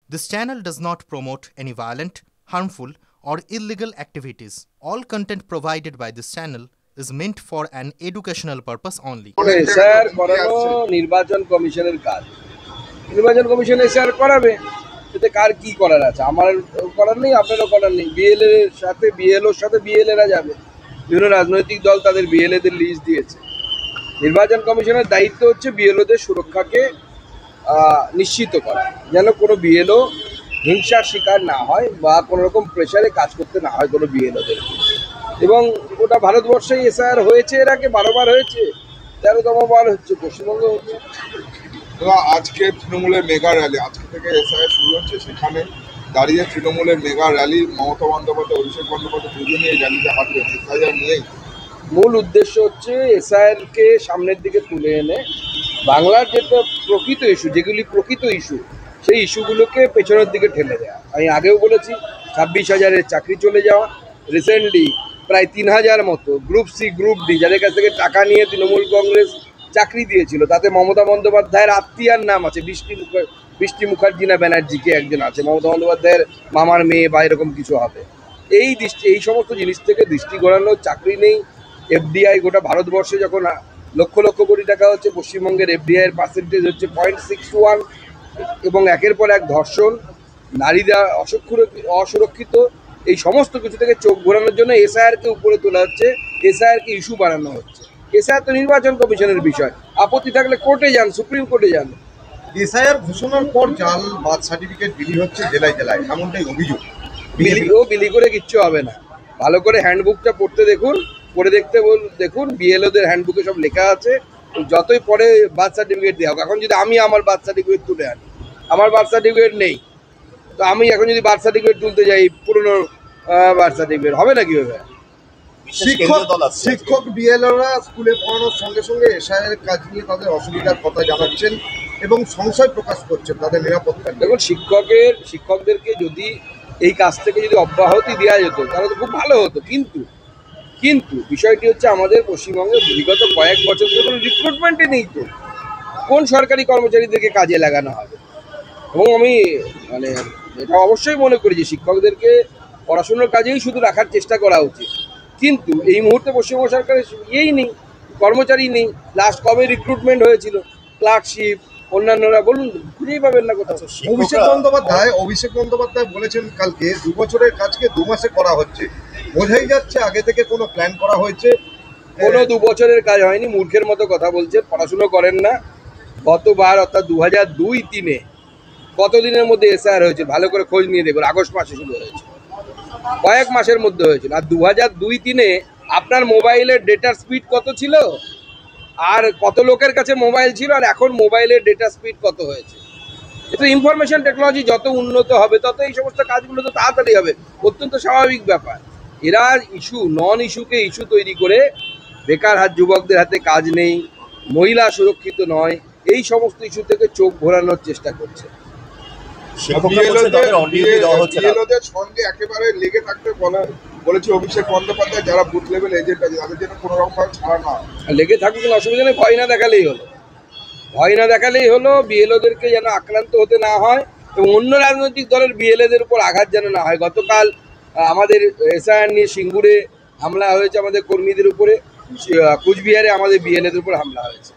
This channel does not promote any violent, harmful, or illegal activities. All content provided by this channel is meant for an educational purpose only. Sir করানো নির্বাচন কমিশনের কাজ। নির্বাচন commission sir করাবে, এতে কার কি করার আছে? আমার করার নেই, আপনারও করার নেই। বিএলএর সাথে বিএলওর সাথে বিএলএরা যাবে, বিভিন্ন রাজনৈতিক দল তাদের বিএলএদের লিস্ট দিয়েছে। নির্বাচন কমিশনের দায়িত্ব হচ্ছে বিএলওদের সুরক্ষাকে নিশ্চিত করা, যেন কোনো বিএলও হিংসার শিকার না হয় বা কোনো রকম প্রেশারে কাজ করতে না হয় কোনো বিএলওদের। এবং গোটা ভারতবর্ষেই এসআইআর হয়েছে, এর আগে 12 বার হয়েছে, 13তম বার হচ্ছে, পশ্চিমবঙ্গে হচ্ছে। আজকে তৃণমূলের মেগা র্যালি, আজকে থেকে এসআইআর শুরু হচ্ছে, সেখানে দাঁড়িয়ে তৃণমূলের মেগা র্যালি, মমতা বন্দ্যোপাধ্যায়, অভিষেক বন্দ্যোপাধ্যায় দুজনেই এই র্যালিতে হাঁটবেন। এসআইআর নিয়েই মূল উদ্দেশ্য হচ্ছে এসআইআরকে সামনের দিকে তুলে এনে বাংলার যেটা প্রকৃত ইস্যু, যেগুলি প্রকৃত ইস্যু, সেই ইস্যুগুলোকে পেছনের দিকে ঠেলে দেওয়া। আমি আগেও বলেছি, 26,000-এর চাকরি চলে যাওয়া, রিসেন্টলি প্রায় 3,000 মতো গ্রুপ সি গ্রুপ ডি যাদের কাছ থেকে টাকা নিয়ে তৃণমূল কংগ্রেস চাকরি দিয়েছিল, তাতে মমতা বন্দ্যোপাধ্যায়ের আত্মীয়ার নাম আছে, বৃষ্টি মুখার্জি না ব্যানার্জিকে একজন আছে, মমতা বন্দ্যোপাধ্যায়ের মামার মেয়ে বা এরকম কিছু হবে। এই সমস্ত জিনিস থেকে দৃষ্টি ঘোরানো, চাকরি নেই, এফডিআই গোটা ভারতবর্ষে যখন লক্ষ লক্ষ কোটি টাকা হচ্ছে, পশ্চিমবঙ্গের এফডিআইয়ের পার্সেন্টেজ হচ্ছে 0.61, এবং একের পর এক ধর্ষণ, নারীরা অসুরক্ষিত, এই সমস্ত কিছু থেকে চোখ ঘোরানোর জন্য এসআইআরকে উপরে তোলা হচ্ছে, এসআইআরকে ইস্যু বানানো হচ্ছে। এসআইআর তো নির্বাচন কমিশনের বিষয়, আপত্তি থাকলে কোর্টে যান, সুপ্রিম কোর্টে যান। এসআইআর ঘোষণার পর জাল বার্থ সার্টিফিকেট বিলি হচ্ছে জেলায় জেলায়, এমনটাই অভিযোগ। বিলি করে কিচ্ছু হবে না, ভালো করে হ্যান্ডবুকটা পড়তে দেখুন, পড়ে দেখুন বিএলওদের হ্যান্ডবুকে সব লেখা আছে। যতই পরে বার্থ সার্টিফিকেট দেওয়া হোক, এখন যদি আমি আমার বার্থ সার্টিফিকেট তুলে আনি, আমার বার্থ সার্টিফিকেট নেই, তো আমি এখন যদি বার্থ সার্টিফিকেট তুলতে যাই, পুরনো বার্থ সার্টিফিকেট হবে না কীভাবে? শিক্ষক বিএলওরা স্কুলে পড়ানোর সঙ্গে সঙ্গে এসআইআর কাজ নিয়ে তাদের অসুবিধার কথা জানাচ্ছেন এবং সংশয় প্রকাশ করছেন তাদের নিরাপত্তা। দেখুন, শিক্ষকদেরকে যদি এই কাজ থেকে যদি অব্যাহতি দেওয়া যেত তাহলে তো খুব ভালো হতো, কিন্তু বিষয়টি হচ্ছে আমাদের পশ্চিমবঙ্গে বিগত কয়েক বছর ধরে রিক্রুটমেন্টে নেই। তো কোন সরকারি কর্মচারীদেরকে কাজে লাগানো হবে? এবং আমি এটা অবশ্যই মনে করি যে শিক্ষকদেরকে পড়াশোনার কাজেই শুধু রাখার চেষ্টা করা উচিত, কিন্তু এই মুহূর্তে পশ্চিমবঙ্গ সরকারের নেই, কর্মচারী নেই। লাস্ট কবে রিক্রুটমেন্ট হয়েছিল? ক্লার্কশিপ, অন্যান্যরা বলুন, খুঁজেই পাবেন না কোথাও। অভিষেক বন্দ্যোপাধ্যায় বলেছেন কালকে 2 বছরের কাজকে 2 মাসে করা হচ্ছে, বোঝাই যাচ্ছে আগে থেকে কোনো প্ল্যান করা হয়েছে। কোনো 2 বছরের কাজ হয়নি, মূর্খের মতো কথা বলছেন, পড়াশুনো করেন না। গতবার অর্থাৎ 2002-03 কতদিনের মধ্যে এসআইআর হয়েছে ভালো করে খোঁজ নিয়ে দেখুন, আগস্ট মাসে শুরু হয়েছে, কয়েক মাসের মধ্যে হয়েছিল। আর 2002-03 আপনার মোবাইলের ডেটার স্পিড কত ছিল, আর কত লোকের কাছে মোবাইল ছিল, আর এখন মোবাইলের ডেটা স্পিড কত হয়েছে? এটা ইনফরমেশন টেকনোলজি যত উন্নত হবে তত এই সমস্ত কাজগুলো তো তাড়াতাড়ি হবে, অত্যন্ত স্বাভাবিক ব্যাপার। এরা নন ইস্যুকে ইস্যু তৈরি করে বেকার যুবকদের হাতে কাজ নেই, মহিলা সুরক্ষিত নয়, এই সমস্ত ইস্যু থেকে চোখ ঘোরানোর চেষ্টা করছে। বিএলওদের সঙ্গে একেবারে লেগে থাকতে বলেছে অভিষেক বন্দ্যোপাধ্যায়, যারা বুথ লেভেল এজেন্ট আছে তাদের জন্য কোনো রকম ছাড়া না লেগে থাকুক, কোনো অসুবিধা নেই, ভয় না দেখালেই হলো। বিএলওদেরকে যেন আক্রান্ত হতে না হয় এবং অন্য রাজনৈতিক দলের বিএলএদের উপর আঘাত যেন না হয়। গতকাল আমাদের এসআইআর নিয়ে সিঙ্গুরে হামলা হয়েছে আমাদের কর্মীদের উপরে, কুচবিহারে আমাদের বিএলএদের উপর হামলা হয়েছে।